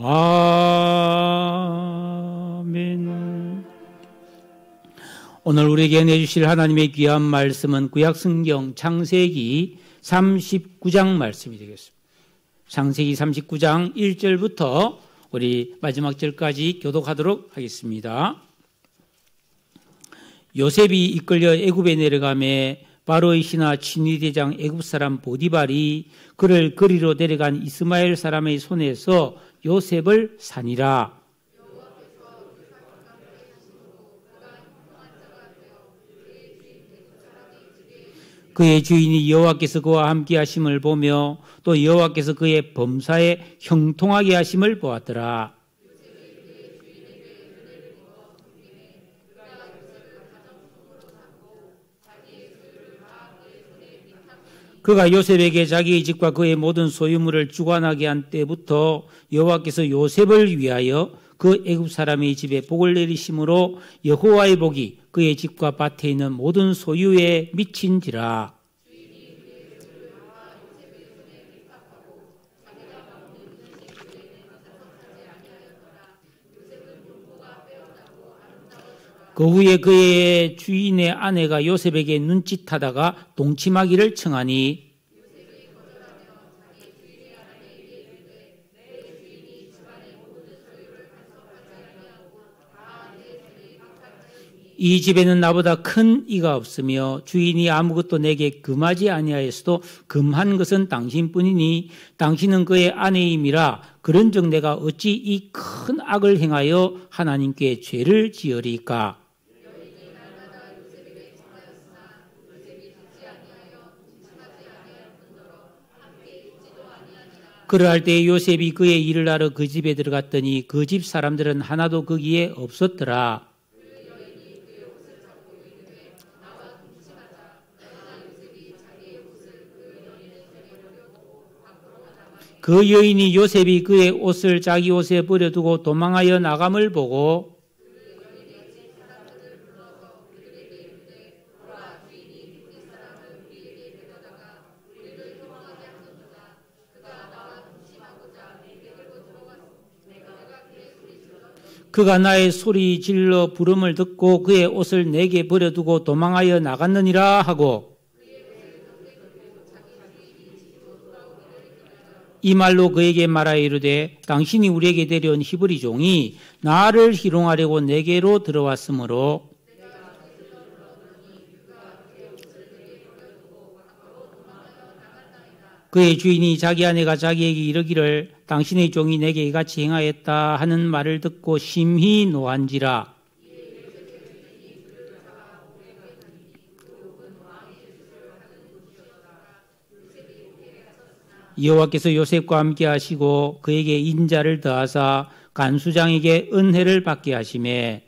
아멘. 오늘 우리에게 내주실 하나님의 귀한 말씀은 구약성경 창세기 39장 말씀이 되겠습니다. 창세기 39장 1절부터 우리 마지막 절까지 교독하도록 하겠습니다. 요셉이 이끌려 애굽에 내려가매 바로의 신하 친위대장 애굽 사람 보디발이 그를 거리로 데려간 이스마엘 사람의 손에서 요셉을 사니라. 그의 주인이 여호와께서 그와 함께 하심을 보며 또 여호와께서 그의 범사에 형통하게 하심을 보았더라. 그가 요셉에게 자기의 집과 그의 모든 소유물을 주관하게 한 때부터 여호와께서 요셉을 위하여 그 애굽 사람의 집에 복을 내리심으로 여호와의 복이 그의 집과 밭에 있는 모든 소유에 미친지라. 그 후에 그의 주인의 아내가 요셉에게 눈짓하다가 동침하기를 청하니 이 집에는 나보다 큰 이가 없으며 주인이 아무것도 내게 금하지 아니하였어도 금한 것은 당신뿐이니 당신은 그의 아내임이라 그런즉 내가 어찌 이 큰 악을 행하여 하나님께 죄를 지으리까. 그러할 때 요셉이 그의 일을 하러 그 집에 들어갔더니 그 집 사람들은 하나도 거기에 없었더라. 그 여인이 요셉이 그의 옷을 자기 옷에 버려두고 도망하여 나감을 보고 그가 나의 소리 질러 부름을 듣고 그의 옷을 내게 버려두고 도망하여 나갔느니라 하고 이 말로 그에게 말하여 이르되 당신이 우리에게 데려온 히브리 종이 나를 희롱하려고 내게로 들어왔으므로 그의 주인이 자기 아내가 자기에게 이르기를 당신의 종이 내게 이같이 행하였다 하는 말을 듣고 심히 노한지라. 여호와께서 요셉과 함께 하시고 그에게 인자를 더하사 간수장에게 은혜를 받게 하시매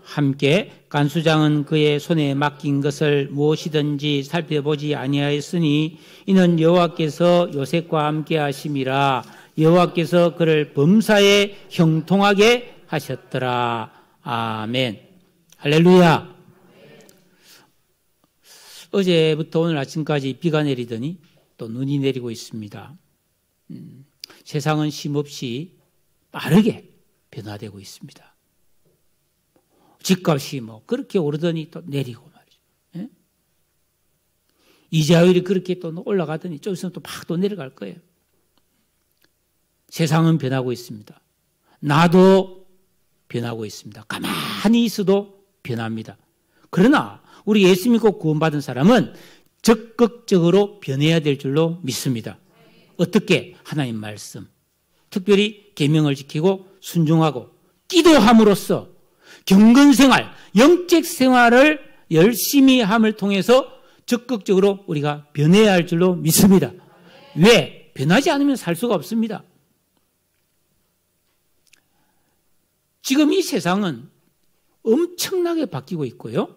함께 간수장은 그의 손에 맡긴 것을 무엇이든지 살펴보지 아니하였으니 이는 여호와께서 요셉과 함께 하심이라. 여호와께서 그를 범사에 형통하게 하셨더라. 아멘. 할렐루야. 어제부터 오늘 아침까지 비가 내리더니 또 눈이 내리고 있습니다. 세상은 쉼없이 빠르게 변화되고 있습니다. 집값이 그렇게 오르더니 또 내리고 말이죠. 예? 이자율이 그렇게 또 올라가더니 좀 있으면 또 막 또 내려갈 거예요. 세상은 변하고 있습니다. 나도 변하고 있습니다. 가만히 있어도 변합니다. 그러나 우리 예수 믿고 구원받은 사람은 적극적으로 변해야 될 줄로 믿습니다. 어떻게? 하나님 말씀. 특별히 계명을 지키고 순종하고 기도함으로써 경건생활, 영적 생활을 열심히 함을 통해서 적극적으로 우리가 변해야 할 줄로 믿습니다. 왜? 변하지 않으면 살 수가 없습니다. 지금 이 세상은 엄청나게 바뀌고 있고요.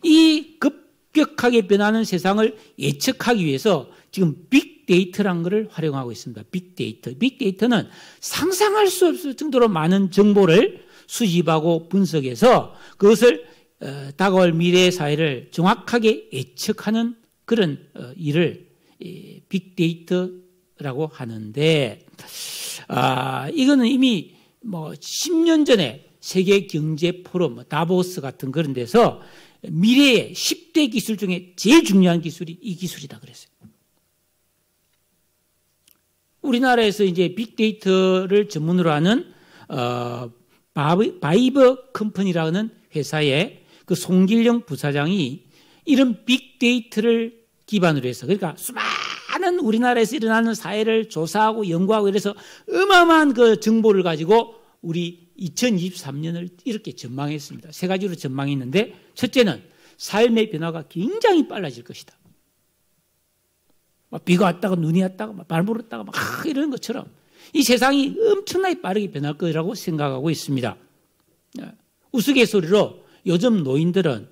이 급격하게 변하는 세상을 예측하기 위해서 지금 빅데이터라는 것을 활용하고 있습니다. 빅데이터. 빅데이터는 상상할 수 없을 정도로 많은 정보를 수집하고 분석해서 그것을 다가올 미래의 사회를 정확하게 예측하는 그런 일을 빅데이터라고 하는데, 이거는 이미 뭐 10년 전에 세계 경제 포럼, 다보스 같은 그런 데서 미래의 10대 기술 중에 제일 중요한 기술이 이 기술이다 그랬어요. 우리나라에서 이제 빅데이터를 전문으로 하는 바이버 컴퍼니라는 회사의 그 송길영 부사장이 이런 빅데이터를 기반으로 해서, 그러니까 수많은 우리나라에서 일어나는 사회를 조사하고 연구하고 이래서 어마어마한 그 정보를 가지고 우리 2023년을 이렇게 전망했습니다. 세 가지로 전망했는데, 첫째는 삶의 변화가 굉장히 빨라질 것이다. 막 비가 왔다가 눈이 왔다가 막 발 물었다가 막 이러는 것처럼 이 세상이 엄청나게 빠르게 변할 거라고 생각하고 있습니다. 우스갯소리로 요즘 노인들은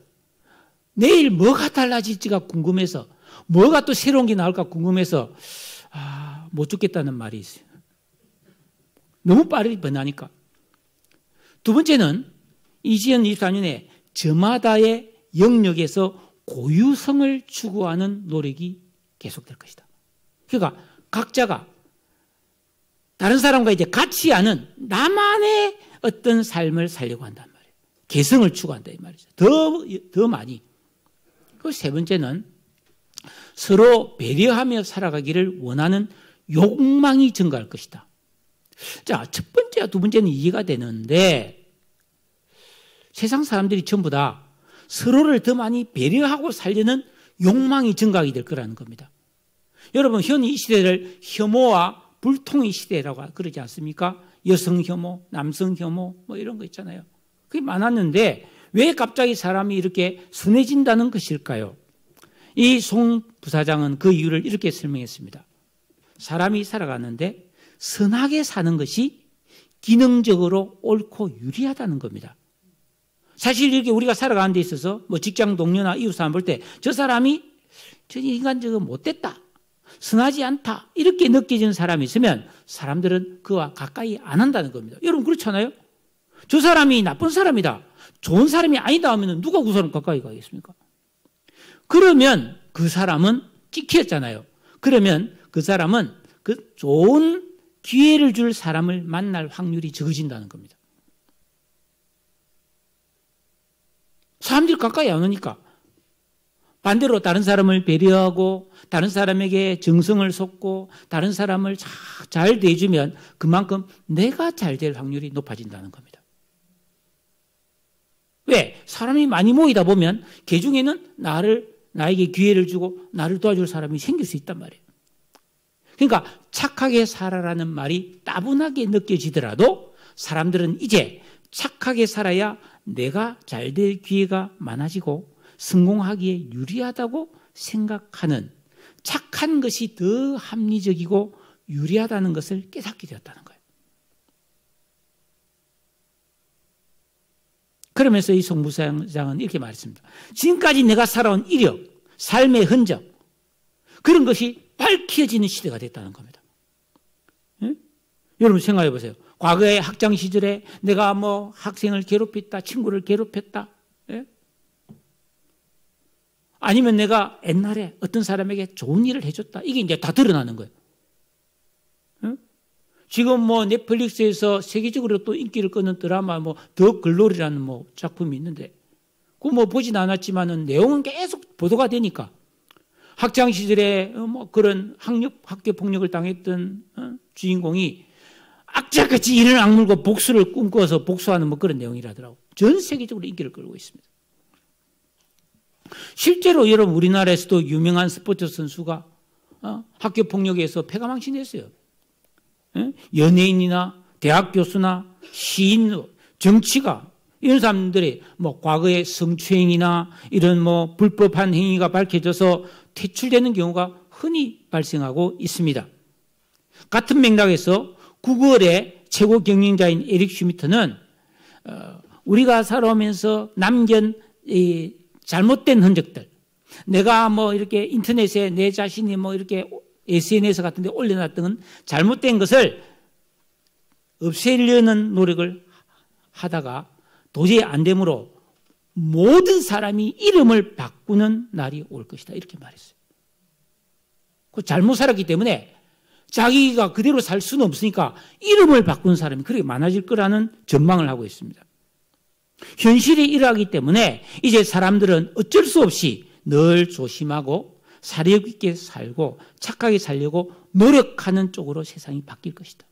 내일 뭐가 달라질지가 궁금해서, 뭐가 또 새로운 게 나올까 궁금해서 못 죽겠다는 말이 있어요. 너무 빠르게 변하니까. 두 번째는 2024년에 저마다의 영역에서 고유성을 추구하는 노력이 계속될 것이다. 그러니까 각자가 다른 사람과 이제 같이 하는 나만의 어떤 삶을 살려고 한단 말이에요. 개성을 추구한다 이 말이죠. 더 많이. 그리고 세 번째는 서로 배려하며 살아가기를 원하는 욕망이 증가할 것이다. 자, 첫 번째와 두 번째는 이해가 되는데, 세상 사람들이 전부 다 서로를 더 많이 배려하고 살려는 욕망이 증가하게 될 거라는 겁니다. 여러분, 현 이 시대를 혐오와 불통의 시대라고 그러지 않습니까? 여성 혐오, 남성 혐오 뭐 이런 거 있잖아요. 그게 많았는데 왜 갑자기 사람이 이렇게 순해진다는 것일까요? 이 송 부사장은 그 이유를 이렇게 설명했습니다. 사람이 살아가는데 선하게 사는 것이 기능적으로 옳고 유리하다는 겁니다. 사실 이렇게 우리가 살아가는 데 있어서 뭐 직장 동료나 이웃 사람 볼 때 저 사람이 저 인간 저거 못됐다, 선하지 않다 이렇게 느껴지는 사람이 있으면 사람들은 그와 가까이 안 한다는 겁니다. 여러분 그렇잖아요? 저 사람이 나쁜 사람이다, 좋은 사람이 아니다 하면 누가 그 사람 가까이 가겠습니까? 그러면 그 사람은 찍혔잖아요. 그러면 그 사람은 그 좋은 기회를 줄 사람을 만날 확률이 적어진다는 겁니다. 사람들이 가까이 안 오니까. 반대로 다른 사람을 배려하고 다른 사람에게 정성을 쏟고 다른 사람을 잘 대해주면 그만큼 내가 잘 될 확률이 높아진다는 겁니다. 왜? 사람이 많이 모이다 보면 그 중에는 나에게 기회를 주고 나를 도와줄 사람이 생길 수 있단 말이에요. 그러니까 착하게 살아라는 말이 따분하게 느껴지더라도 사람들은 이제 착하게 살아야 내가 잘 될 기회가 많아지고 성공하기에 유리하다고 생각하는 착한 것이 더 합리적이고 유리하다는 것을 깨닫게 되었다는 거예요. 그러면서 이 송 부사장은 이렇게 말했습니다. 지금까지 내가 살아온 이력, 삶의 흔적, 그런 것이 밝혀지는 시대가 됐다는 겁니다. 예? 여러분 생각해 보세요. 과거의 학창 시절에 내가 뭐 학생을 괴롭혔다, 친구를 괴롭혔다, 예? 아니면 내가 옛날에 어떤 사람에게 좋은 일을 해줬다, 이게 이제 다 드러나는 거예요. 예? 지금 뭐 넷플릭스에서 세계적으로 또 인기를 끄는 드라마 뭐 더 글로리라는 뭐 작품이 있는데 그거 뭐 보진 않았지만은 내용은 계속 보도가 되니까 학창 시절에 뭐 그런 학교 폭력을 당했던 주인공이 악착같이 이를 악물고 복수를 꿈꿔서 복수하는 뭐 그런 내용이라더라고. 전 세계적으로 인기를 끌고 있습니다. 실제로 여러분 우리나라에서도 유명한 스포츠 선수가 학교 폭력에서 패가망신했어요. 연예인이나 대학 교수나 시인, 정치가 이런 사람들이 뭐 과거의 성추행이나 이런 뭐 불법한 행위가 밝혀져서 퇴출되는 경우가 흔히 발생하고 있습니다. 같은 맥락에서 구글의 최고 경영자인 에릭 슈미트는 우리가 살아오면서 남긴 이 잘못된 흔적들, 내가 뭐 이렇게 인터넷에 내 자신이 뭐 이렇게 SNS 같은 데 올려놨던 잘못된 것을 없애려는 노력을 하다가 도저히 안 되므로 모든 사람이 이름을 바꾸는 날이 올 것이다, 이렇게 말했어요. 잘못 살았기 때문에 자기가 그대로 살 수는 없으니까 이름을 바꾼 사람이 그렇게 많아질 거라는 전망을 하고 있습니다. 현실이 이러하기 때문에 이제 사람들은 어쩔 수 없이 늘 조심하고 사력 있게 살고 착하게 살려고 노력하는 쪽으로 세상이 바뀔 것이다.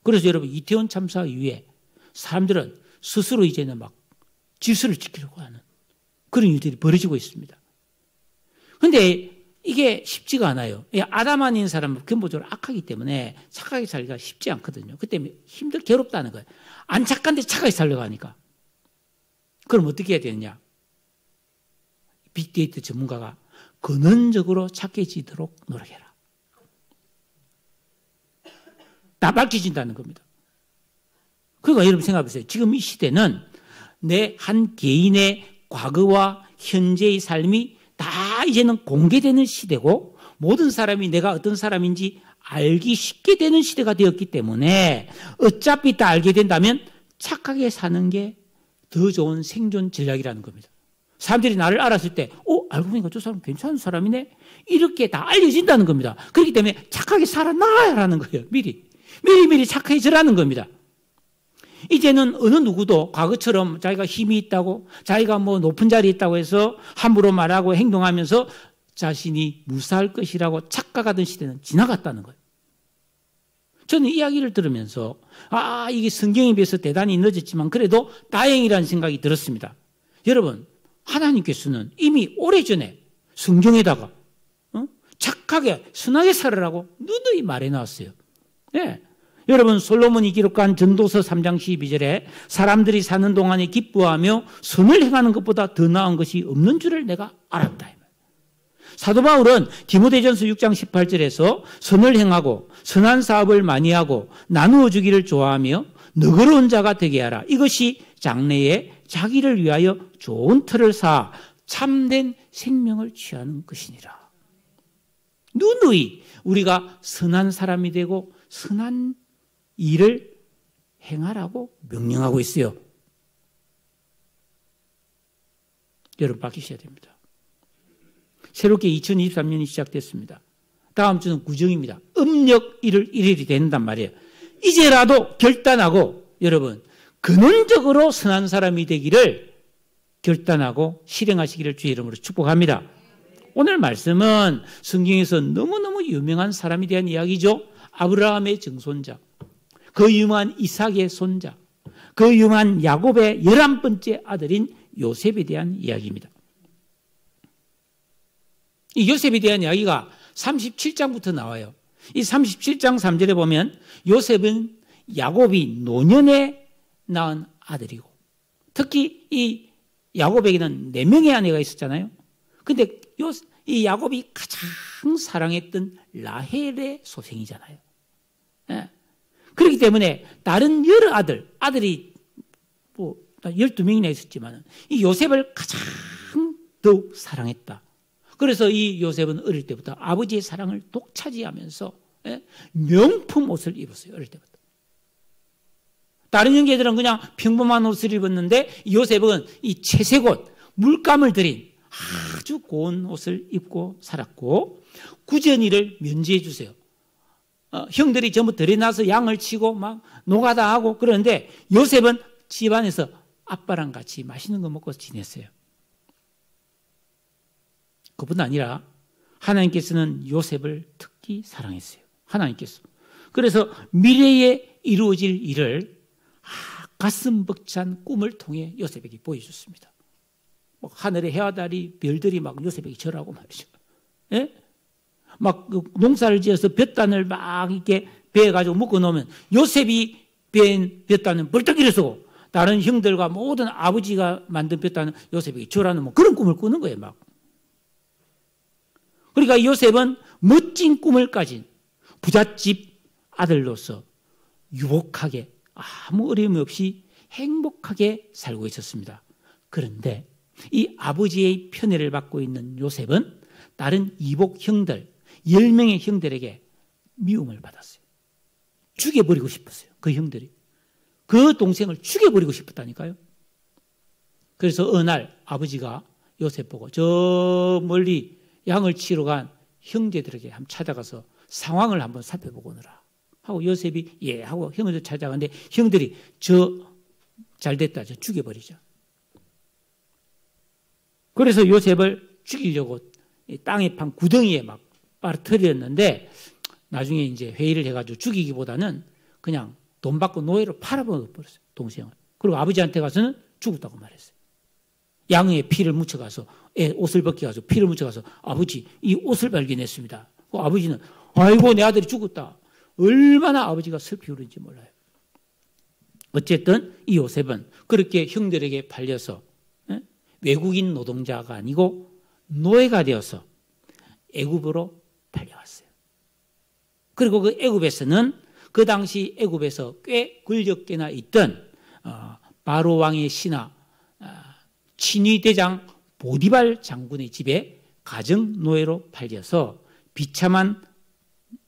그래서 여러분 이태원 참사 이후에 사람들은 스스로 이제는 막 질서를 지키려고 하는 그런 일들이 벌어지고 있습니다. 그런데 이게 쉽지가 않아요. 아담 아닌 사람은 근본적으로 악하기 때문에 착하게 살기가 쉽지 않거든요. 그 때문에 괴롭다는 거예요. 안 착한데 착하게 살려고 하니까. 그럼 어떻게 해야 되느냐? 빅데이터 전문가가 근원적으로 착해지도록 노력해라. 다 밝혀진다는 겁니다. 그러니까 여러분 생각해보세요. 지금 이 시대는 내 한 개인의 과거와 현재의 삶이 다 이제는 공개되는 시대고 모든 사람이 내가 어떤 사람인지 알기 쉽게 되는 시대가 되었기 때문에 어차피 다 알게 된다면 착하게 사는 게 더 좋은 생존 전략이라는 겁니다. 사람들이 나를 알았을 때 알고 보니까 저 사람 괜찮은 사람이네 이렇게 다 알려진다는 겁니다. 그렇기 때문에 착하게 살아나야라는 거예요. 미리 착해지라는 겁니다. 이제는 어느 누구도 과거처럼 자기가 힘이 있다고 자기가 뭐 높은 자리에 있다고 해서 함부로 말하고 행동하면서 자신이 무사할 것이라고 착각하던 시대는 지나갔다는 거예요. 저는 이 이야기를 들으면서 이게 성경에 비해서 대단히 늦었지만 그래도 다행이라는 생각이 들었습니다. 여러분 하나님께서는 이미 오래전에 성경에다가 착하게 선하게 살으라고 누누이 말해놨어요. 네. 여러분 솔로몬이 기록한 전도서 3장 12절에 사람들이 사는 동안에 기뻐하며 선을 행하는 것보다 더 나은 것이 없는 줄을 내가 알았다. 사도 바울은 디모데전서 6장 18절에서 선을 행하고 선한 사업을 많이 하고 나누어 주기를 좋아하며 너그러운 자가 되게 하라. 이것이 장래에 자기를 위하여 좋은 터를 쌓아 참된 생명을 취하는 것이니라. 누누이 우리가 선한 사람이 되고 선한 일을 행하라고 명령하고 있어요. 여러분 바뀌셔야 됩니다. 새롭게 2023년이 시작됐습니다. 다음 주는 구정입니다. 음력 1일이 된단 말이에요. 이제라도 결단하고 여러분 근원적으로 선한 사람이 되기를 결단하고 실행하시기를 주의 이름으로 축복합니다. 오늘 말씀은 성경에서 너무너무 유명한 사람에 대한 이야기죠. 아브라함의 증손자, 그 유명한 이삭의 손자, 그 유명한 야곱의 11번째 아들인 요셉에 대한 이야기입니다. 이 요셉에 대한 이야기가 37장부터 나와요. 이 37장 3절에 보면 요셉은 야곱이 노년에 낳은 아들이고 특히 이 야곱에게는 4명의 아내가 있었잖아요. 근데 이 야곱이 가장 사랑했던 라헬의 소생이잖아요. 예. 그렇기 때문에 다른 여러 아들이 뭐 12명이나 있었지만 이 요셉을 가장 더욱 사랑했다. 그래서 이 요셉은 어릴 때부터 아버지의 사랑을 독차지하면서 명품 옷을 입었어요. 어릴 때부터. 다른 형제들은 그냥 평범한 옷을 입었는데 요셉은 이 채색옷, 물감을 들인 아주 고운 옷을 입고 살았고 구전이를 면제해 주세요. 형들이 전부 들에 나서 양을 치고 막 노가다 하고 그러는데 요셉은 집안에서 아빠랑 같이 맛있는 거 먹고 지냈어요. 그뿐 아니라 하나님께서는 요셉을 특히 사랑했어요. 하나님께서. 그래서 미래에 이루어질 일을 가슴 벅찬 꿈을 통해 요셉에게 보여줬습니다. 뭐 하늘의 해와 달이 별들이 막 요셉에게 절하고 말이죠. 예? 막 농사를 지어서 볕단을 막 이렇게 베어가지고 묶어놓으면 요셉이 벤 볕단은 벌떡 일어서고 다른 형들과 모든 아버지가 만든 볕단은 요셉에게 절하는 뭐 그런 꿈을 꾸는 거예요. 막. 그러니까 요셉은 멋진 꿈을 가진 부잣집 아들로서 유복하게 아무 어려움이 없이 행복하게 살고 있었습니다. 그런데 이 아버지의 편애를 받고 있는 요셉은 다른 이복 형들 10명의 형들에게 미움을 받았어요. 죽여버리고 싶었어요. 그 형들이. 그 동생을 죽여버리고 싶었다니까요. 그래서 어느 날 아버지가 요셉 보고 저 멀리 양을 치러 간 형제들에게 한번 찾아가서 상황을 한번 살펴보고 오너라 하고 요셉이 예 하고 형들 찾아가는데 형들이 저 잘됐다 저 죽여버리죠. 그래서 요셉을 죽이려고 땅에 판 구덩이에 막 빨아들였는데 나중에 이제 회의를 해가지고 죽이기보다는 그냥 돈 받고 노예로 팔아버렸어요. 동생을. 그리고 아버지한테 가서는 죽었다고 말했어요. 양의 피를 묻혀가서 옷을 벗겨가서 피를 묻혀가서 아버지 이 옷을 발견했습니다. 아버지는 아이고 내 아들이 죽었다. 얼마나 아버지가 슬피 울은지 몰라요. 어쨌든 이 요셉은 그렇게 형들에게 팔려서 외국인 노동자가 아니고 노예가 되어서 애굽으로 팔려왔어요. 그리고 그 애굽에서는 그 당시 애굽에서 꽤 권력계나 있던 바로 왕의 신하 친위대장 보디발 장군의 집에 가정 노예로 팔려서 비참한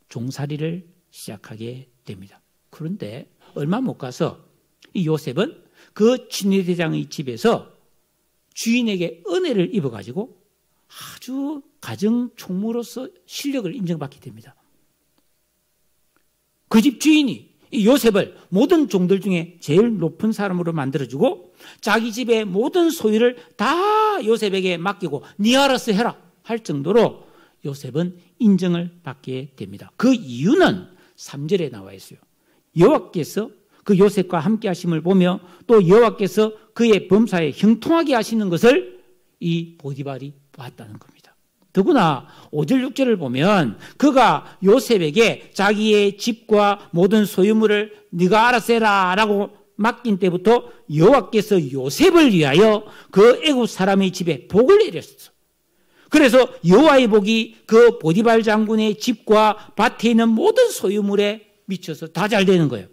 종살이를 시작하게 됩니다. 그런데 얼마 못 가서 이 요셉은 그 친위대장의 집에서 주인에게 은혜를 입어가지고 아주 가정 총무로서 실력을 인정받게 됩니다. 그 집 주인이 이 요셉을 모든 종들 중에 제일 높은 사람으로 만들어주고 자기 집의 모든 소유를 다 요셉에게 맡기고 네 알아서 해라 할 정도로 요셉은 인정을 받게 됩니다. 그 이유는 3절에 나와 있어요. 여호와께서 그 요셉과 함께 하심을 보며 또 여호와께서 그의 범사에 형통하게 하시는 것을 이 보디발이 봤다는 겁니다. 더구나 5절 6절을 보면 그가 요셉에게 자기의 집과 모든 소유물을 네가 알아서 해라 라고 맡긴 때부터 여호와께서 요셉을 위하여 그 애굽 사람의 집에 복을 내렸어. 그래서 여호와의 복이 그 보디발 장군의 집과 밭에 있는 모든 소유물에 미쳐서 다 잘 되는 거예요.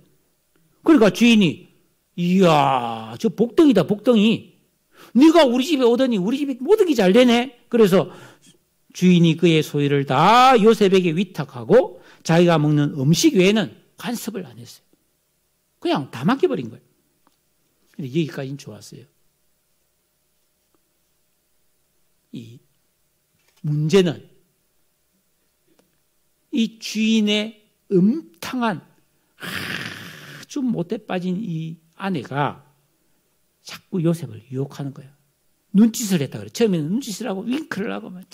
그러니까 주인이 이야 저 복덩이다 복덩이 네가 우리 집에 오더니 우리 집에 모든 게 잘 되네. 그래서 주인이 그의 소유를 다 요셉에게 위탁하고 자기가 먹는 음식 외에는 간섭을 안 했어요. 그냥 다 맡겨버린 거예요. 근데 여기까지는 좋았어요. 이 문제는 이 주인의 음탕한 아주 못돼 빠진 이 아내가 자꾸 요셉을 유혹하는 거예요. 눈짓을 했다 그래. 처음에는 눈짓을 하고 윙크를 하고 막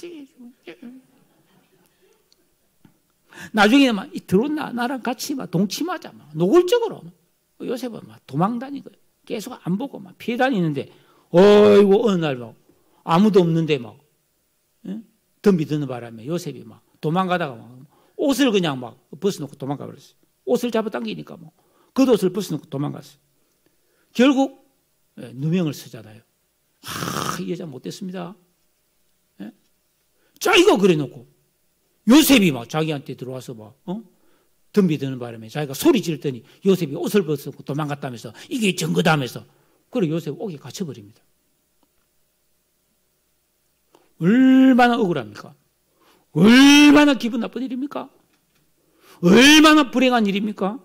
나중에는 막 들어온나 나랑 같이 막 동침하자 막 노골적으로 요셉은 막 도망 다니고 계속 안 보고 막 피해 다니는데 어이구 어느 날 막 아무도 없는데 막 덤비 드는 바람에 요셉이 막 도망가다가 막 옷을 그냥 막 벗어놓고 도망가 버렸어요. 옷을 잡아당기니까 뭐 겉옷을 벗어놓고 도망갔어요. 결국 누명을 쓰잖아요. 이 여자 못됐습니다. 자기가 그래놓고 요셉이 막 자기한테 들어와서 막 덤비드는 바람에 자기가 소리 지르더니 요셉이 옷을 벗고 도망갔다면서 이게 증거다면서 그리고 요셉 옥에 갇혀버립니다. 얼마나 억울합니까? 얼마나 기분 나쁜 일입니까? 얼마나 불행한 일입니까?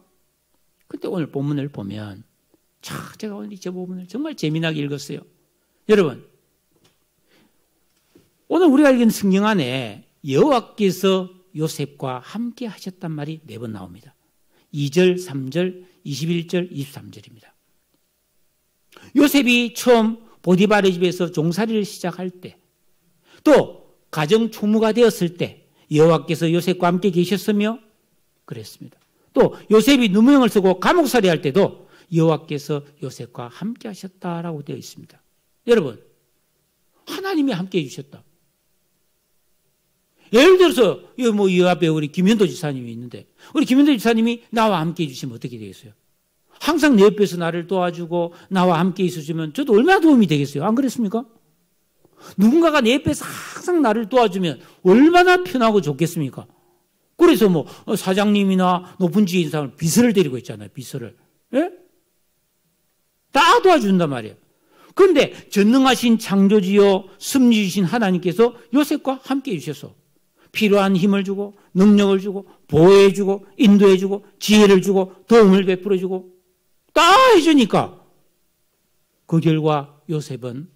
근데 오늘 본문을 보면 제가 오늘 이 본문을 정말 재미나게 읽었어요. 여러분 오늘 우리가 읽은 성경 안에 여호와께서 요셉과 함께 하셨단 말이 4번 나옵니다. 2절, 3절, 21절, 23절입니다. 요셉이 처음 보디발의 집에서 종살이를 시작할 때 또 가정 총무가 되었을 때 여호와께서 요셉과 함께 계셨으며 그랬습니다. 또 요셉이 누명을 쓰고 감옥살이 할 때도 여호와께서 요셉과 함께 하셨다라고 되어 있습니다. 여러분 하나님이 함께 해주셨다. 예를 들어서 이 앞에 우리 김현도 지사님이 있는데 우리 김현도 지사님이 나와 함께 해주시면 어떻게 되겠어요? 항상 내 옆에서 나를 도와주고 나와 함께 있어주면 저도 얼마나 도움이 되겠어요? 안 그랬습니까? 누군가가 내 옆에서 항상 나를 도와주면 얼마나 편하고 좋겠습니까? 그래서 뭐 사장님이나 높은 지위에 있는 사람을 비서를 데리고 있잖아요. 비서를. 예? 다 도와준단 말이에요. 그런데 전능하신 창조주여 섭리주신 하나님께서 요셉과 함께 해주셔서 필요한 힘을 주고 능력을 주고 보호해주고 인도해주고 지혜를 주고 도움을 베풀어주고 다 해주니까 그 결과 요셉은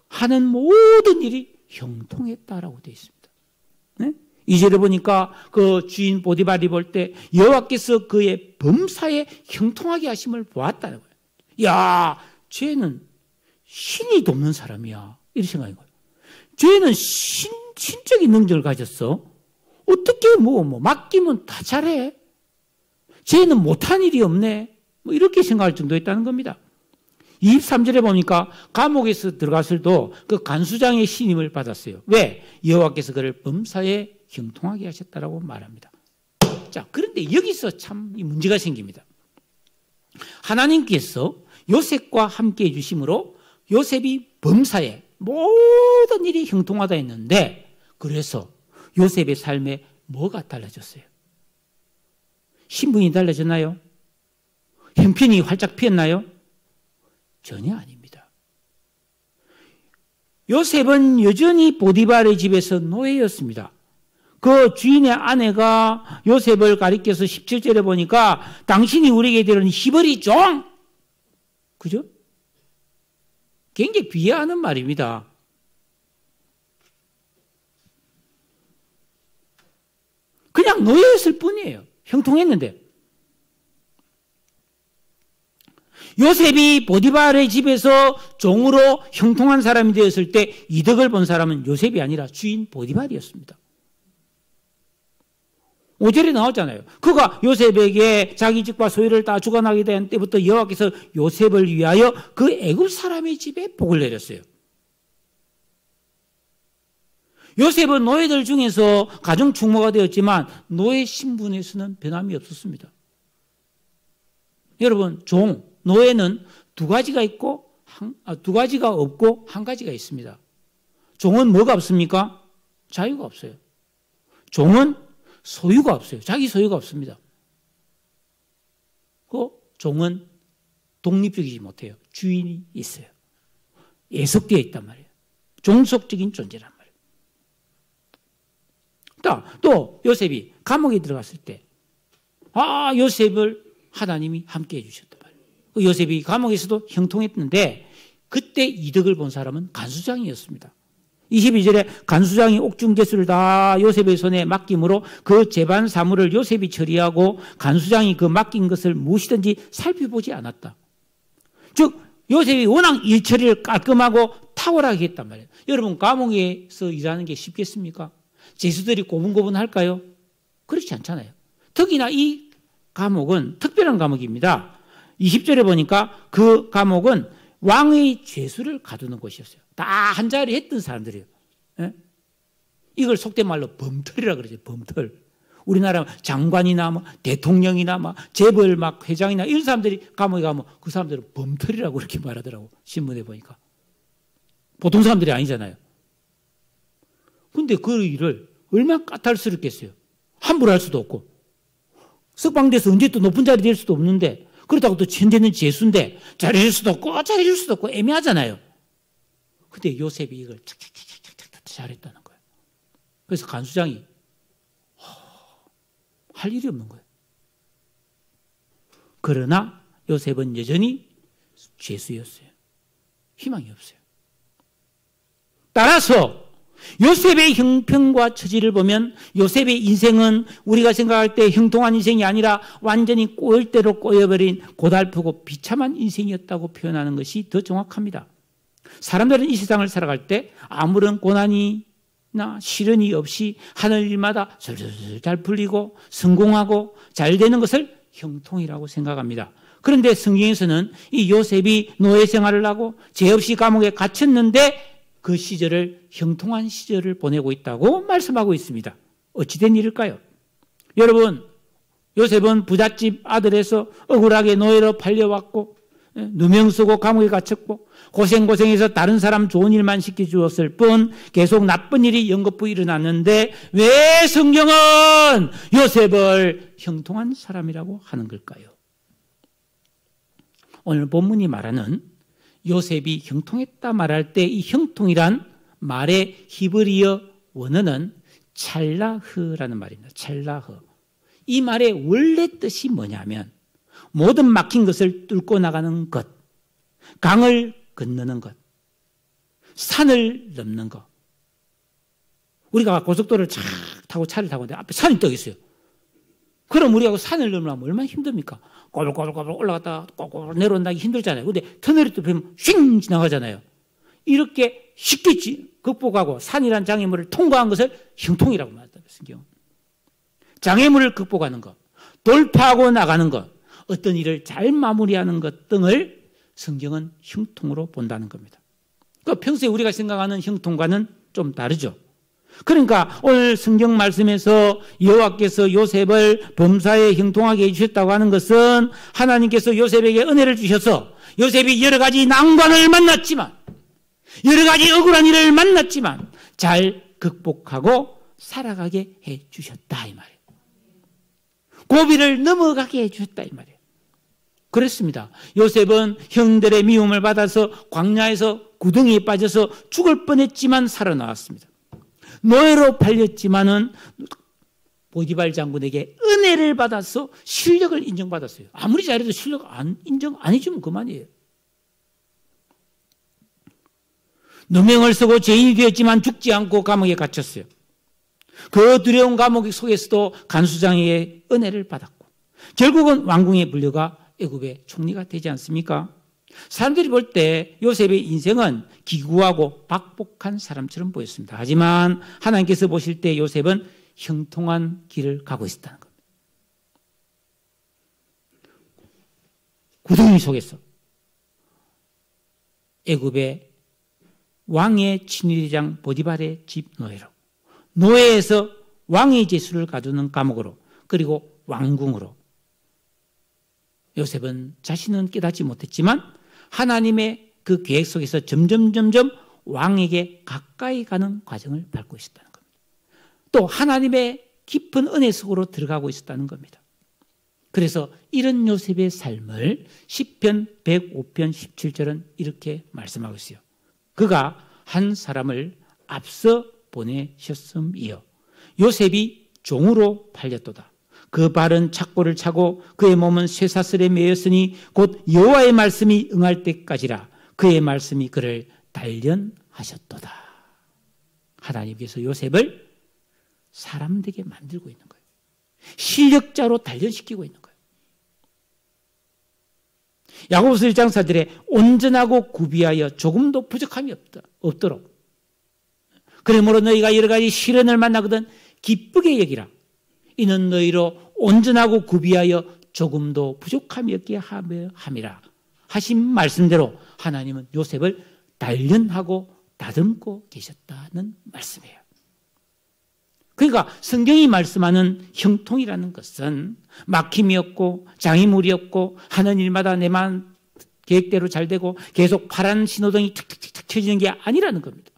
하는 모든 일이 형통했다라고 되어 있습니다. 네? 2절에 보니까 그 주인 보디발이 볼 때 여호와께서 그의 범사에 형통하게 하심을 보았다는 거예요. 야, 쟤는 신이 돕는 사람이야. 이런 생각인 거예요. 쟤는 신적인 능력을 가졌어. 어떻게 맡기면 다 잘해. 쟤는 못한 일이 없네. 이렇게 생각할 정도였다는 겁니다. 23절에 보니까 감옥에서 들어갔을 때도 그 간수장의 신임을 받았어요. 왜? 여호와께서 그를 범사에 형통하게 하셨다라고 말합니다. 자, 그런데 여기서 참 문제가 생깁니다. 하나님께서 요셉과 함께 해주심으로 요셉이 범사에 모든 일이 형통하다 했는데, 그래서 요셉의 삶에 뭐가 달라졌어요? 신분이 달라졌나요? 형편이 활짝 피었나요? 전혀 아닙니다. 요셉은 여전히 보디발의 집에서 노예였습니다. 그 주인의 아내가 요셉을 가리켜서 17절에 보니까 당신이 우리에게 들은 히브리 종! 그죠? 굉장히 비하하는 말입니다. 그냥 노예였을 뿐이에요. 형통했는데. 요셉이 보디발의 집에서 종으로 형통한 사람이 되었을 때 이득을 본 사람은 요셉이 아니라 주인 보디발이었습니다. 5절에 나왔잖아요. 그가 요셉에게 자기 집과 소유를 다 주관하게 된 때부터 여호와께서 요셉을 위하여 그 애굽 사람의 집에 복을 내렸어요. 요셉은 노예들 중에서 가장 충모가 되었지만 노예 신분에서는 변함이 없었습니다. 여러분, 노예는 두 가지가 있고 두 가지가 없고 한 가지가 있습니다. 종은 뭐가 없습니까? 자유가 없어요. 종은 소유가 없어요. 자기 소유가 없습니다. 그 종은 독립적이지 못해요. 주인이 있어요. 예속되어 있단 말이에요. 종속적인 존재란 말이에요. 또 요셉이 감옥에 들어갔을 때 요셉을 하나님이 함께 해주셨단 말이에요. 요셉이 감옥에서도 형통했는데 그때 이득을 본 사람은 간수장이었습니다. 22절에 간수장이 옥중제수를 다 요셉의 손에 맡김으로 그 재반 사물을 요셉이 처리하고 간수장이 그 맡긴 것을 무엇이든지 살펴보지 않았다. 즉 요셉이 워낙 일 처리를 깔끔하고 탁월하게 했단 말이에요. 여러분, 감옥에서 일하는 게 쉽겠습니까? 제수들이 고분고분할까요? 그렇지 않잖아요. 특히나 이 감옥은 특별한 감옥입니다. 20절에 보니까 그 감옥은 왕의 죄수를 가두는 곳이었어요. 다 한자리 했던 사람들이에요. 예? 이걸 속된 말로 범털이라 그러죠. 범털. 우리나라 장관이나 대통령이나 재벌 회장이나 이런 사람들이 감옥에 가면 그 사람들은 범털이라고 그렇게 말하더라고. 신문에 보니까. 보통 사람들이 아니잖아요. 근데 그 일을 얼마나 까탈스럽겠어요. 함부로 할 수도 없고. 석방돼서 언제 또 높은 자리 될 수도 없는데, 그렇다고 또 현재는 재수인데 잘해줄 수도 없고 잘해줄 수도 없고 애매하잖아요. 근데 요셉이 이걸 착착착착착 잘했다는 거예요. 그래서 간수장이 할 일이 없는 거예요. 그러나 요셉은 여전히 죄수였어요. 희망이 없어요. 따라서 요셉의 형편과 처지를 보면 요셉의 인생은 우리가 생각할 때 형통한 인생이 아니라 완전히 꼬일 대로 꼬여버린 고달프고 비참한 인생이었다고 표현하는 것이 더 정확합니다. 사람들은 이 세상을 살아갈 때 아무런 고난이나 시련이 없이 하는 일마다 슬슬 잘 풀리고 성공하고 잘 되는 것을 형통이라고 생각합니다. 그런데 성경에서는 이 요셉이 노예 생활을 하고 죄 없이 감옥에 갇혔는데 그 시절을 형통한 시절을 보내고 있다고 말씀하고 있습니다. 어찌된 일일까요? 여러분, 요셉은 부잣집 아들에서 억울하게 노예로 팔려왔고 누명 쓰고 감옥에 갇혔고 고생해서 다른 사람 좋은 일만 시켜주었을 뿐 계속 나쁜 일이 연거푸 일어났는데 왜 성경은 요셉을 형통한 사람이라고 하는 걸까요? 오늘 본문이 말하는 요셉이 형통했다 말할 때 이 형통이란 말의 히브리어 원어는 찰라흐라는 말입니다. 찰라흐. 이 말의 원래 뜻이 뭐냐면 모든 막힌 것을 뚫고 나가는 것, 강을 건너는 것, 산을 넘는 것. 우리가 고속도로를 쫙 타고 차를 타고 있는데 앞에 산이 떠 있어요. 그럼 우리하고 산을 넘으려면 얼마나 힘듭니까? 꼬불꼬불꼬불 올라갔다가 꼬불꼬불 내려온다기 힘들잖아요. 근데 터널이 또 보면 휙 지나가잖아요. 이렇게 쉽게 극복하고 산이란 장애물을 통과한 것을 형통이라고 말한다. 성경. 장애물을 극복하는 것, 돌파하고 나가는 것, 어떤 일을 잘 마무리하는 것 등을 성경은 형통으로 본다는 겁니다. 그러니까 평소에 우리가 생각하는 형통과는 좀 다르죠. 그러니까 오늘 성경 말씀에서 여호와께서 요셉을 범사에 형통하게 해주셨다고 하는 것은 하나님께서 요셉에게 은혜를 주셔서 요셉이 여러 가지 난관을 만났지만, 여러 가지 억울한 일을 만났지만 잘 극복하고 살아가게 해주셨다 이 말이에요. 고비를 넘어가게 해주셨다 이 말이에요. 그렇습니다. 요셉은 형들의 미움을 받아서 광야에서 구덩이에 빠져서 죽을 뻔했지만 살아나왔습니다. 노예로 팔렸지만은 보디발 장군에게 은혜를 받아서 실력을 인정받았어요. 아무리 잘해도 실력 인정 안 해주면 그만이에요. 누명을 쓰고 죄인이 되었지만 죽지 않고 감옥에 갇혔어요. 그 두려운 감옥 속에서도 간수장에게 은혜를 받았고 결국은 왕궁에 불려가 애굽의 총리가 되지 않습니까? 사람들이 볼 때 요셉의 인생은 기구하고 박복한 사람처럼 보였습니다. 하지만 하나님께서 보실 때 요셉은 형통한 길을 가고 있었다는 겁니다. 구덩이 속에서 애굽의 왕의 친위대장 보디발의 집 노예로, 노예에서 왕의 제수를 가두는 감옥으로, 그리고 왕궁으로 요셉은 자신은 깨닫지 못했지만 하나님의 그 계획 속에서 점점 왕에게 가까이 가는 과정을 밟고 있었다는 겁니다. 또 하나님의 깊은 은혜 속으로 들어가고 있었다는 겁니다. 그래서 이런 요셉의 삶을 시편 105편 17절은 이렇게 말씀하고 있어요. 그가 한 사람을 앞서 보내셨음이요 요셉이 종으로 팔렸도다. 그 발은 착고를 차고 그의 몸은 쇠사슬에 매였으니 곧 여호와의 말씀이 응할 때까지라. 그의 말씀이 그를 단련하셨도다. 하나님께서 요셉을 사람 되게 만들고 있는 거예요. 실력자로 단련시키고 있는 거예요. 야고보서 1장 4절에 온전하고 구비하여 조금도 부족함이 없도록, 그러므로 너희가 여러 가지 시련을 만나거든 기쁘게 여기라. 이는 너희로 온전하고 구비하여 조금도 부족함이 없게 함이라 하신 말씀대로 하나님은 요셉을 단련하고 다듬고 계셨다는 말씀이에요. 그러니까 성경이 말씀하는 형통이라는 것은 막힘이 없고 장애물이 없고 하는 일마다 내만 계획대로 잘 되고 계속 파란 신호등이 툭툭툭 켜지는 게 아니라는 겁니다.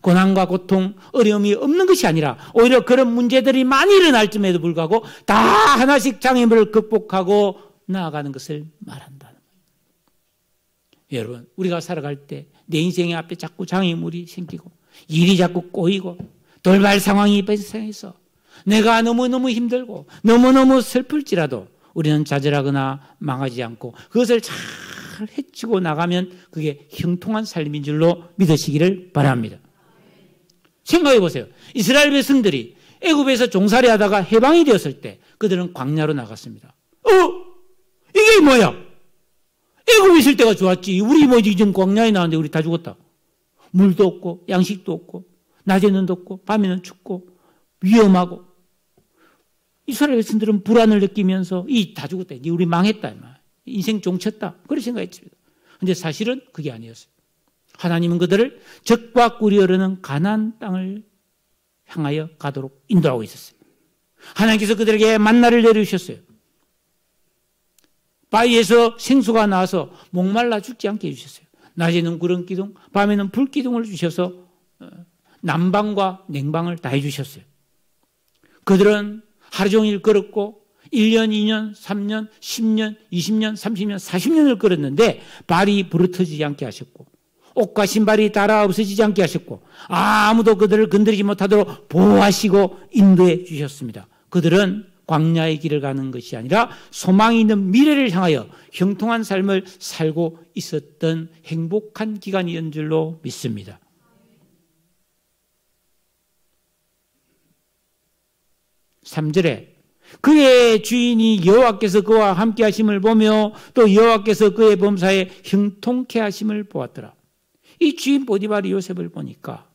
고난과 고통, 어려움이 없는 것이 아니라 오히려 그런 문제들이 많이 일어날 쯤에도 불구하고 다 하나씩 장애물을 극복하고 나아가는 것을 말한다는 거예요. 여러분, 우리가 살아갈 때 내 인생의 앞에 자꾸 장애물이 생기고 일이 자꾸 꼬이고 돌발 상황이 발생해서 내가 너무너무 힘들고 너무너무 슬플지라도 우리는 좌절하거나 망하지 않고 그것을 잘 헤치고 나가면 그게 형통한 삶인 줄로 믿으시기를 바랍니다. 생각해 보세요. 이스라엘 백성들이 애굽에서 종살이 하다가 해방이 되었을 때 그들은 광야로 나갔습니다. 이게 뭐야? 애굽에 있을 때가 좋았지. 우리 뭐 지금 광야에 나왔는데 우리 다 죽었다. 물도 없고 양식도 없고 낮에는 덥고 밤에는 춥고 위험하고 이스라엘 백성들은 불안을 느끼면서 다 죽었다. 이제 우리 망했다. 인생 종쳤다. 그렇게 생각했습니다. 그런데 사실은 그게 아니었어요. 하나님은 그들을 적과 꿀이 흐르는 가나안 땅을 향하여 가도록 인도하고 있었어요. 하나님께서 그들에게 만나를 내려주셨어요. 바위에서 생수가 나와서 목말라 죽지 않게 해주셨어요. 낮에는 구름 기둥, 밤에는 불 기둥을 주셔서 난방과 냉방을 다 해주셨어요. 그들은 하루 종일 걸었고 1년, 2년, 3년, 10년, 20년, 30년, 40년을 걸었는데 발이 부르터지지 않게 하셨고 옷과 신발이 달아 없어지지 않게 하셨고 아무도 그들을 건드리지 못하도록 보호하시고 인도해 주셨습니다. 그들은 광야의 길을 가는 것이 아니라 소망이 있는 미래를 향하여 형통한 삶을 살고 있었던 행복한 기간이었던 줄로 믿습니다. 3절에 그의 주인이 여호와께서 그와 함께 하심을 보며 또 여호와께서 그의 범사에 형통케 하심을 보았더라. 이 주인 보디발이 요셉을 보니까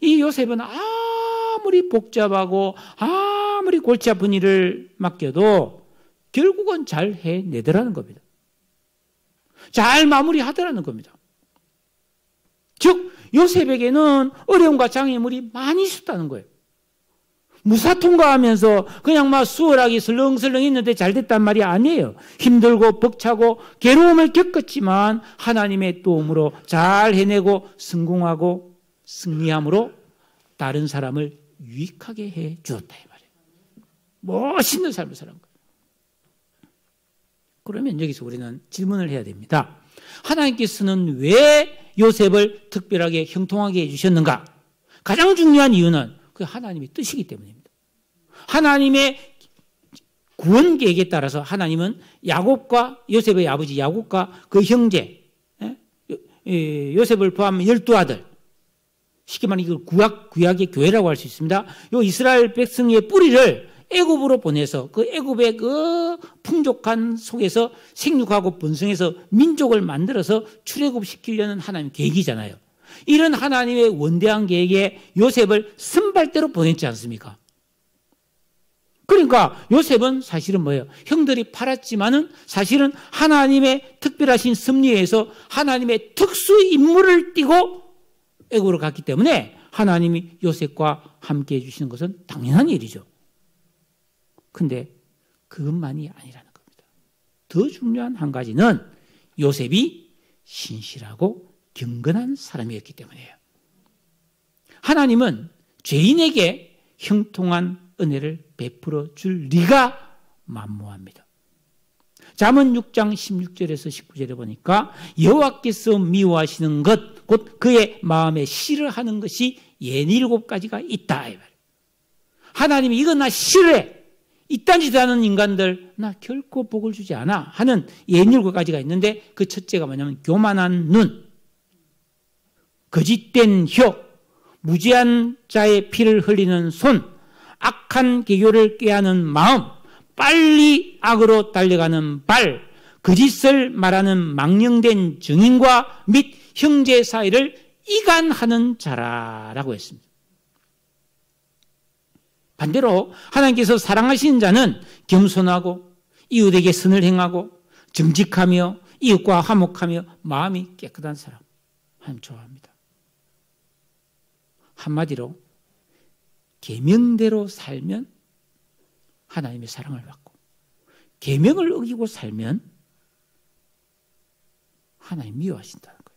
이 요셉은 아무리 복잡하고 아무리 골치 아픈 일을 맡겨도 결국은 잘 해내더라는 겁니다. 잘 마무리하더라는 겁니다. 즉 요셉에게는 어려움과 장애물이 많이 있었다는 거예요. 무사 통과하면서 그냥 막 수월하게 설렁설렁 있는데 잘 됐단 말이 아니에요. 힘들고 벅차고 괴로움을 겪었지만 하나님의 도움으로 잘 해내고 성공하고 승리함으로 다른 사람을 유익하게 해 주었다 이 말이에요. 멋있는 삶을 사는 거예요. 그러면 여기서 우리는 질문을 해야 됩니다. 하나님께서는 왜 요셉을 특별하게 형통하게 해주셨는가? 가장 중요한 이유는 그 하나님의 뜻이기 때문입니다. 하나님의 구원 계획에 따라서 하나님은 야곱과 요셉의 아버지 야곱과 그 형제 요셉을 포함한 12아들, 쉽게 말하면 이걸 구약의 교회라고 할 수 있습니다. 요 이스라엘 백성의 뿌리를 애굽으로 보내서 그 애굽의 그 풍족한 속에서 생육하고 번성해서 민족을 만들어서 출애굽시키려는 하나님의 계획이잖아요. 이런 하나님의 원대한 계획에 요셉을 선발대로 보냈지 않습니까? 그러니까 요셉은 사실은 뭐예요? 형들이 팔았지만은 사실은 하나님의 특별하신 섭리에서 하나님의 특수 임무를 띠고 애굽으로 갔기 때문에 하나님이 요셉과 함께 해주시는 것은 당연한 일이죠. 근데 그것만이 아니라는 겁니다. 더 중요한 한 가지는 요셉이 신실하고 경건한 사람이었기 때문이에요. 하나님은 죄인에게 형통한 은혜를 베풀어 줄 리가 만무합니다. 잠언 6장 16절에서 19절에 보니까 여호와께서 미워하시는 것, 곧 그의 마음에 싫어하는 것이 67가지가 있다. 하나님이 이거 나 싫어해. 이딴 짓 하는 인간들 나 결코 복을 주지 않아 하는 67가지가 있는데 그 첫째가 뭐냐면 교만한 눈, 거짓된 혀, 무지한 자의 피를 흘리는 손, 악한 계교를 꾀하는 마음, 빨리 악으로 달려가는 발, 거짓을 말하는 망령된 증인과 및 형제 사이를 이간하는 자라라고 했습니다. 반대로 하나님께서 사랑하시는 자는 겸손하고 이웃에게 선을 행하고 정직하며 이웃과 화목하며 마음이 깨끗한 사람. 하나님 좋아합니다. 한마디로 계명대로 살면 하나님의 사랑을 받고 계명을 어기고 살면 하나님 미워하신다는 거예요.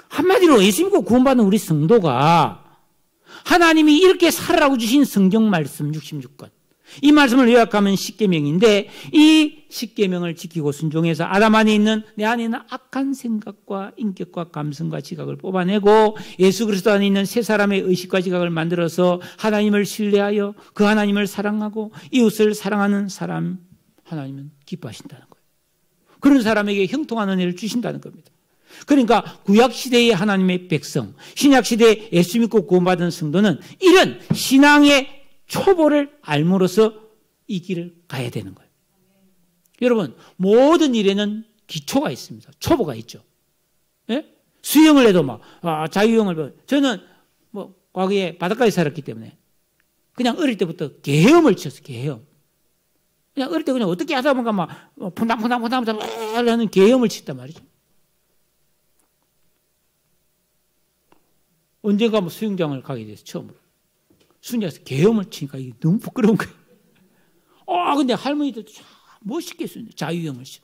한마디로 예수 믿고 구원받은 우리 성도가 하나님이 이렇게 살아라고 주신 성경 말씀 66권, 이 말씀을 요약하면 십계명인데 이 십계명을 지키고 순종해서 아담 안에 있는 내 안에 있는 악한 생각과 인격과 감성과 지각을 뽑아내고 예수 그리스도 안에 있는 새 사람의 의식과 지각을 만들어서 하나님을 신뢰하여 그 하나님을 사랑하고 이웃을 사랑하는 사람, 하나님은 기뻐하신다는 거예요. 그런 사람에게 형통한 은혜를 주신다는 겁니다. 그러니까 구약시대의 하나님의 백성, 신약시대에 예수 믿고 구원받은 성도는 이런 신앙의 초보를 알므로써 이 길을 가야 되는 거예요. 여러분, 모든 일에는 기초가 있습니다. 초보가 있죠. 예? 수영을 해도 자유형을, 저는 과거에 바닷가에 살았기 때문에 그냥 어릴 때부터 계엄을 쳤어요. 계엄. 그냥 어릴 때 그냥 어떻게 하다 보니까 퐁당퐁당 하는 계엄을 쳤단 말이죠. 언젠가 수영장을 가게 돼서 처음으로. 수영장에서 계엄을 치니까 이게 너무 부끄러운 거예요. 근데 할머니들도 참 멋있게 자유형을 쳐.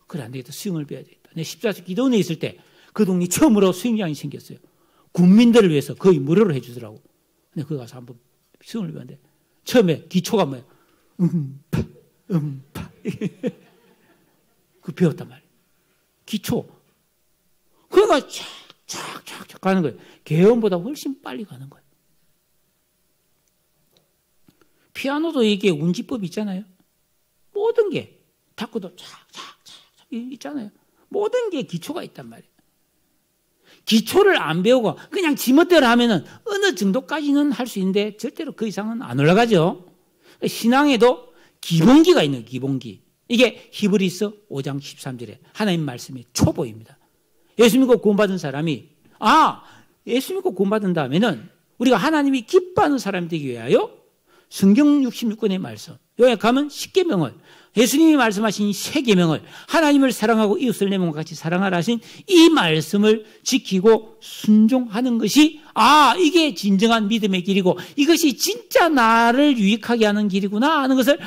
그래, 안 되겠다. 수영을 배워야 되겠다. 내가 14세 기도원에 있을 때 그 동네 처음으로 수영장이 생겼어요. 국민들을 위해서 거의 무료로 해주더라고. 근데 거기 가서 한번 수영을 배웠는데 처음에 기초가 뭐예요? 그 배웠단 말이에요. 기초. 그러니까 쫙 가는 거예요. 계엄보다 훨씬 빨리 가는 거예요. 피아노도 이게 운지법이 있잖아요. 모든 게 탁구도 착 있잖아요. 모든 게 기초가 있단 말이에요. 기초를 안 배우고 그냥 지멋대로 하면은 어느 정도까지는 할 수 있는데 절대로 그 이상은 안 올라가죠. 신앙에도 기본기가 있는 기본기. 이게 히브리서 5장 13절에 하나님 말씀이 초보입니다. 예수 믿고 구원받은 사람이 예수 믿고 구원받은 다음에는 우리가 하나님이 기뻐하는 사람이 되기 위하여 성경 66권의 말씀, 여기 가면 10계명을, 예수님이 말씀하신 세 계명을, 하나님을 사랑하고 이웃을 내 몸과 같이 사랑하라 하신 이 말씀을 지키고 순종하는 것이 이게 진정한 믿음의 길이고 이것이 진짜 나를 유익하게 하는 길이구나 하는 것을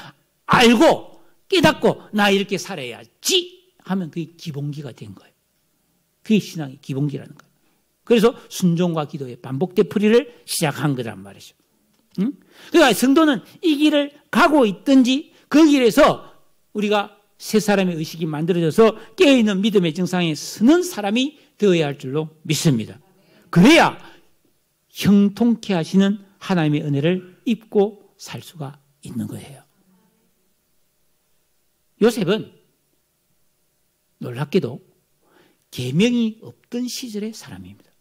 알고 깨닫고 나 이렇게 살아야지 하면 그게 기본기가 된 거예요. 그게 신앙의 기본기라는 거예요. 그래서 순종과 기도의 반복 되풀이를 시작한 거란 말이죠. 그러니까 성도는 이 길을 가고 있든지 그 길에서 우리가 새 사람의 의식이 만들어져서 깨어있는 믿음의 정상에 서는 사람이 되어야 할 줄로 믿습니다. 그래야 형통케 하시는 하나님의 은혜를 입고 살 수가 있는 거예요. 요셉은 놀랍게도 계명이 없던 시절의 사람입니다.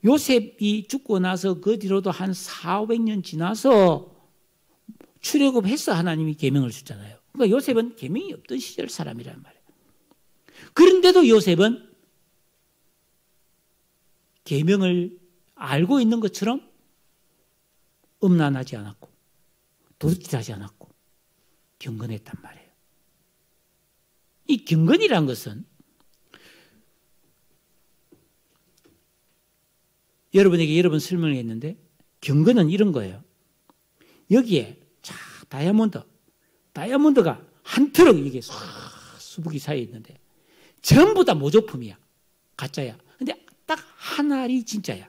요셉이 죽고 나서 그 뒤로도 한 400~500년 지나서 출애굽해서 하나님이 계명을 줬잖아요. 그러니까 요셉은 계명이 없던 시절 사람이란 말이에요. 그런데도 요셉은 계명을 알고 있는 것처럼 음란하지 않았고 도둑질하지 않았고 경건했단 말이에요. 이 경건이란 것은 여러분에게 여러 번 설명을 했는데 경건은 이런 거예요. 여기에 다이아몬드가 한 트럭 이게 수북이 사이에 있는데 전부 다 모조품이야. 가짜야. 근데 딱 한 알이 진짜야.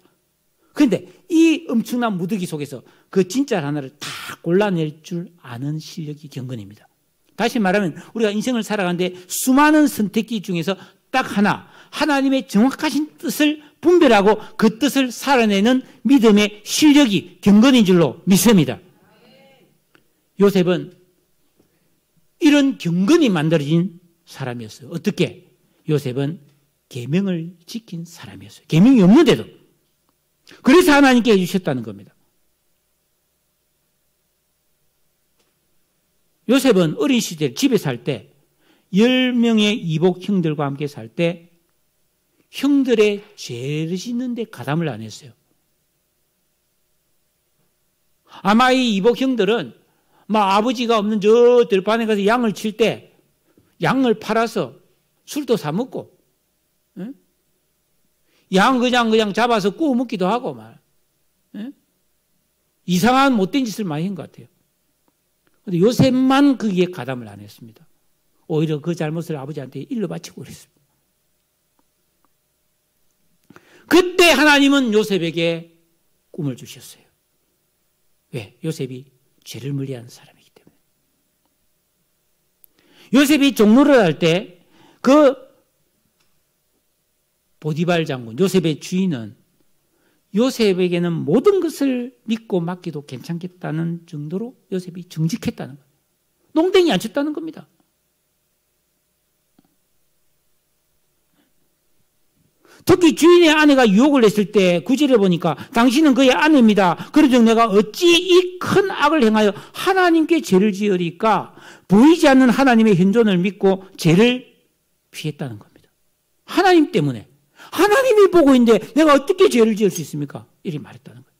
그런데 이 엄청난 무더기 속에서 그 진짜 하나를 다 골라낼 줄 아는 실력이 경건입니다. 다시 말하면 우리가 인생을 살아가는데 수많은 선택지 중에서 딱 하나, 하나님의 정확하신 뜻을 분별하고 그 뜻을 살아내는 믿음의 실력이 경건인 줄로 믿습니다. 요셉은 이런 경건이 만들어진 사람이었어요. 어떻게? 요셉은 계명을 지킨 사람이었어요. 계명이 없는데도. 그래서 하나님께 해주셨다는 겁니다. 요셉은 어린 시절 집에 살 때 10명의 이복 형들과 함께 살 때 형들의 죄를 짓는데 가담을 안 했어요. 아마 이 이복 형들은 아버지가 없는 저 들판에 가서 양을 칠 때 양을 팔아서 술도 사 먹고 양 그냥 잡아서 구워 먹기도 하고 이상한 못된 짓을 많이 한 것 같아요. 그런데 요셉만 거기에 가담을 안 했습니다. 오히려 그 잘못을 아버지한테 일러 바치고 그랬습니다. 그때 하나님은 요셉에게 꿈을 주셨어요. 왜? 요셉이 죄를 멀리하는 사람이기 때문에. 요셉이 종로를 할 때 그 보디발 장군, 요셉의 주인은 요셉에게는 모든 것을 믿고 맡기도 괜찮겠다는 정도로 요셉이 정직했다는 거예요. 농땡이 안 쳤다는 겁니다. 특히 주인의 아내가 유혹을 했을 때 구절에 보니까 당신은 그의 아내입니다. 그런즉 내가 어찌 이 큰 악을 행하여 하나님께 죄를 지으리까? 보이지 않는 하나님의 현존을 믿고 죄를 피했다는 겁니다. 하나님 때문에. 하나님이 보고 있는데 내가 어떻게 죄를 지을 수 있습니까? 이렇게 말했다는 거예요.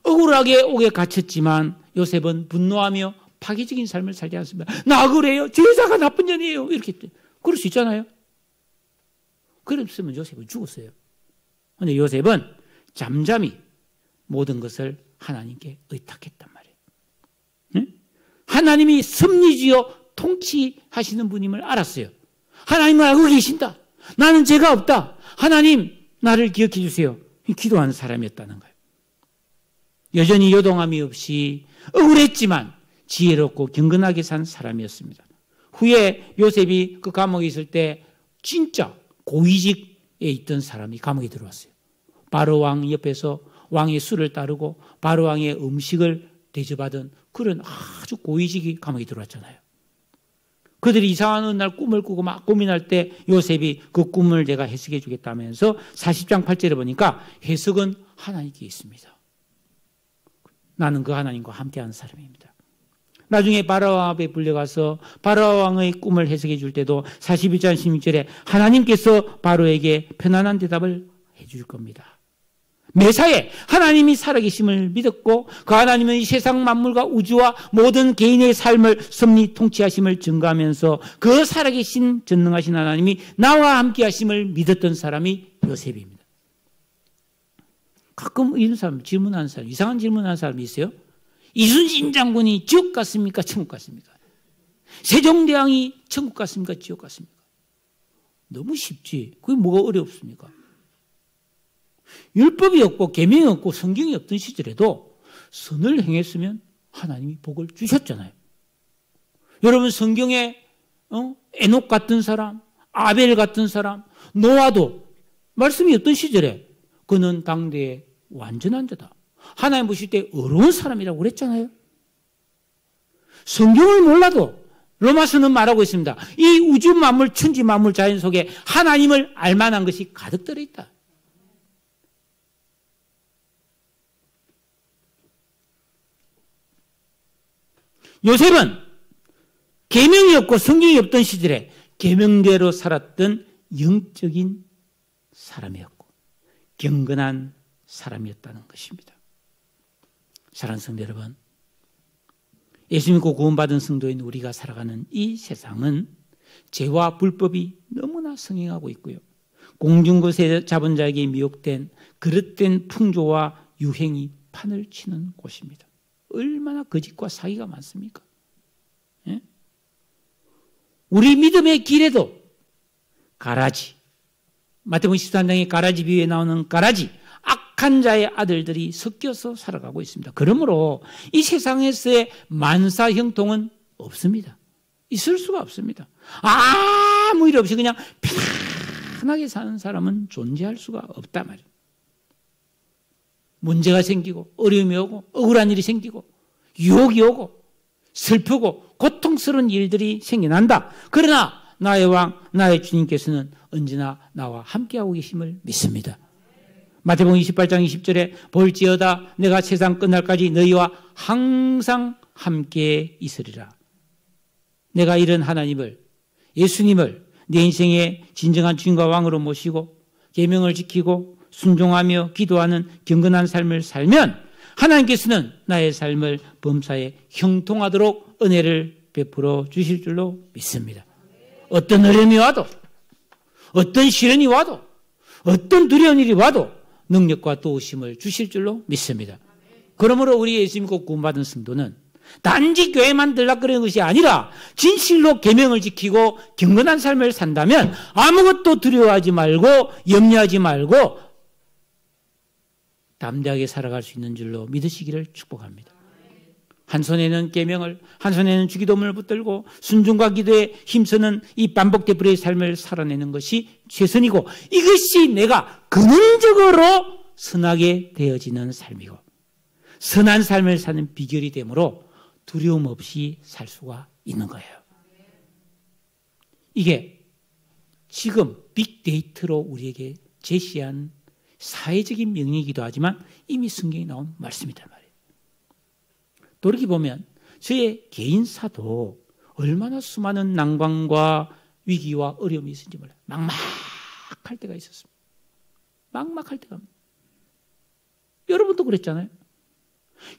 억울하게 옥에 갇혔지만 요셉은 분노하며 파괴적인 삶을 살지 않습니다. 나 그래요. 제사가 나쁜 년이에요. 이렇게 그럴 수 있잖아요. 그랬으면 요셉은 죽었어요. 그런데 요셉은 잠잠히 모든 것을 하나님께 의탁했단 말이에요. 네? 하나님이 섭리지어 통치하시는 분임을 알았어요. 하나님은 알고 계신다. 나는 죄가 없다. 하나님 나를 기억해 주세요. 기도하는 사람이었다는 거예요. 여전히 요동함이 없이 억울했지만 지혜롭고 경건하게 산 사람이었습니다. 후에 요셉이 그 감옥에 있을 때 진짜 고위직에 있던 사람이 감옥에 들어왔어요. 바로 왕 옆에서 왕의 수를 따르고 바로 왕의 음식을 대접하던 그런 아주 고위직이 감옥에 들어왔잖아요. 그들이 이상한 어느 날 꿈을 꾸고 막 고민할 때 요셉이 그 꿈을 내가 해석해 주겠다면서 40장 8절에 보니까 해석은 하나님께 있습니다. 나는 그 하나님과 함께하는 사람입니다. 나중에 바라왕 앞에 불려가서 바라왕의 꿈을 해석해 줄 때도 41장 16절에 하나님께서 바로에게 편안한 대답을 해 줄 겁니다. 매사에 하나님이 살아계심을 믿었고 그 하나님은 이 세상 만물과 우주와 모든 개인의 삶을 섭리 통치하심을 증거하면서 그 살아계신 전능하신 하나님이 나와 함께 하심을 믿었던 사람이 요셉입니다. 가끔 이런 사람 질문하는 사람, 이상한 질문하는 사람이 있어요. 이순신 장군이 지옥 갔습니까? 천국 갔습니까? 세종대왕이 천국 갔습니까? 지옥 갔습니까? 너무 쉽지. 그게 뭐가 어렵습니까? 율법이 없고 계명이 없고 성경이 없던 시절에도 선을 행했으면 하나님이 복을 주셨잖아요. 여러분 성경에 에녹 같은 사람, 아벨 같은 사람, 노아도 말씀이 없던 시절에 그는 당대의 완전한 자다. 하나님 보실 때 어려운 사람이라고 그랬잖아요. 성경을 몰라도 로마서는 말하고 있습니다. 이 우주 만물, 천지 만물, 자연 속에 하나님을 알만한 것이 가득 들어있다. 요셉은 계명이 없고 성경이 없던 시절에 계명대로 살았던 영적인 사람이었고 경건한 사람이었다는 것입니다. 사랑하는 성도 여러분, 예수 믿고 구원받은 성도인 우리가 살아가는 이 세상은 죄와 불법이 너무나 성행하고 있고요. 공중것에 잡은 자에게 미혹된 그릇된 풍조와 유행이 판을 치는 곳입니다. 얼마나 거짓과 사기가 많습니까? 예? 우리 믿음의 길에도 가라지, 마태복음 13장의 가라지 비유에 나오는 가라지, 악한 자의 아들들이 섞여서 살아가고 있습니다. 그러므로 이 세상에서의 만사 형통은 없습니다. 있을 수가 없습니다. 아무 일 없이 그냥 편하게 사는 사람은 존재할 수가 없단 말이에요. 문제가 생기고 어려움이 오고 억울한 일이 생기고 유혹이 오고 슬프고 고통스러운 일들이 생겨난다. 그러나 나의 왕, 나의 주님께서는 언제나 나와 함께하고 계심을 믿습니다. 마태복음 28장 20절에 볼지어다 내가 세상 끝날까지 너희와 항상 함께 있으리라. 내가 이런 하나님을, 예수님을 내 인생의 진정한 주인과 왕으로 모시고 계명을 지키고 순종하며 기도하는 경건한 삶을 살면 하나님께서는 나의 삶을 범사에 형통하도록 은혜를 베풀어 주실 줄로 믿습니다. 어떤 어려움이 와도, 어떤 시련이 와도, 어떤 두려운 일이 와도 능력과 도우심을 주실 줄로 믿습니다. 그러므로 우리 예수 믿고 구원받은 성도는 단지 교회만 들락거리는 것이 아니라 진실로 계명을 지키고 경건한 삶을 산다면 아무것도 두려워하지 말고 염려하지 말고 담대하게 살아갈 수 있는 줄로 믿으시기를 축복합니다. 한 손에는 계명을, 한 손에는 주기도문을 붙들고 순종과 기도에 힘쓰는 이 반복되풀이의 삶을 살아내는 것이 최선이고 이것이 내가 근원적으로 선하게 되어지는 삶이고 선한 삶을 사는 비결이 되므로 두려움 없이 살 수가 있는 거예요. 이게 지금 빅데이터로 우리에게 제시한 사회적인 명령이기도 하지만 이미 성경에 나온 말씀이란 말이에요. 돌이켜보면 저의 개인사도 얼마나 수많은 난관과 위기와 어려움이 있었는지 몰라요. 막막할 때가 있었습니다. 막막할 때가. 여러분도 그랬잖아요.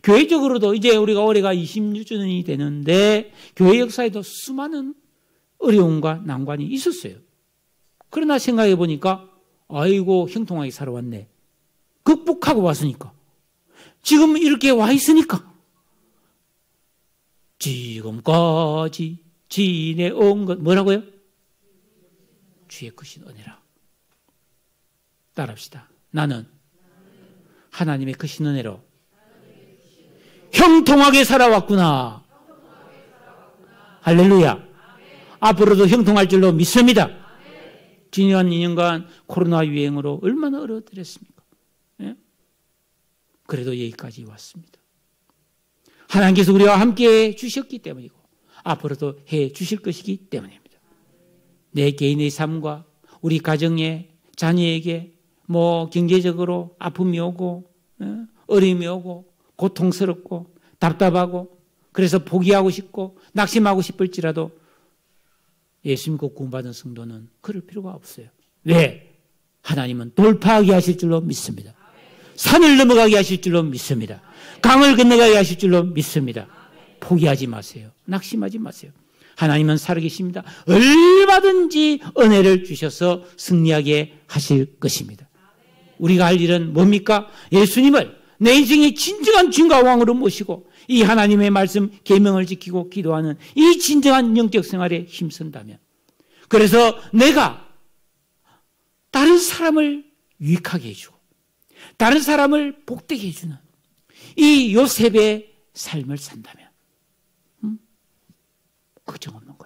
교회적으로도 이제 우리가 올해가 26주년이 되는데 교회 역사에도 수많은 어려움과 난관이 있었어요. 그러나 생각해 보니까 아이고 형통하게 살아왔네. 극복하고 왔으니까. 지금 이렇게 와 있으니까. 지금까지 지내온 것 뭐라고요? 주의 크신 은혜라. 따라합시다. 나는 하나님의 크신 은혜로 형통하게 살아왔구나. 할렐루야. 앞으로도 형통할 줄로 믿습니다. 지난 2년간 코로나 유행으로 얼마나 어려웠겠습니까? 예? 그래도 여기까지 왔습니다. 하나님께서 우리와 함께 주셨기 때문이고 앞으로도 해 주실 것이기 때문입니다. 내 개인의 삶과 우리 가정에 자녀에게 경제적으로 아픔이 오고 어려움이 오고 고통스럽고 답답하고 그래서 포기하고 싶고 낙심하고 싶을지라도 예수 믿고 구원받은 성도는 그럴 필요가 없어요. 왜? 하나님은 돌파하게 하실 줄로 믿습니다. 산을 넘어가게 하실 줄로 믿습니다. 강을 건너가게 하실 줄로 믿습니다. 포기하지 마세요. 낙심하지 마세요. 하나님은 살아계십니다. 얼마든지 은혜를 주셔서 승리하게 하실 것입니다. 우리가 할 일은 뭡니까? 예수님을 내 인생의 진정한 주인과 왕으로 모시고 이 하나님의 말씀 계명을 지키고 기도하는 이 진정한 영적 생활에 힘쓴다면, 그래서 내가 다른 사람을 유익하게 해주고 다른 사람을 복되게 해주는 이 요셉의 삶을 산다면 걱정 없는 거예요.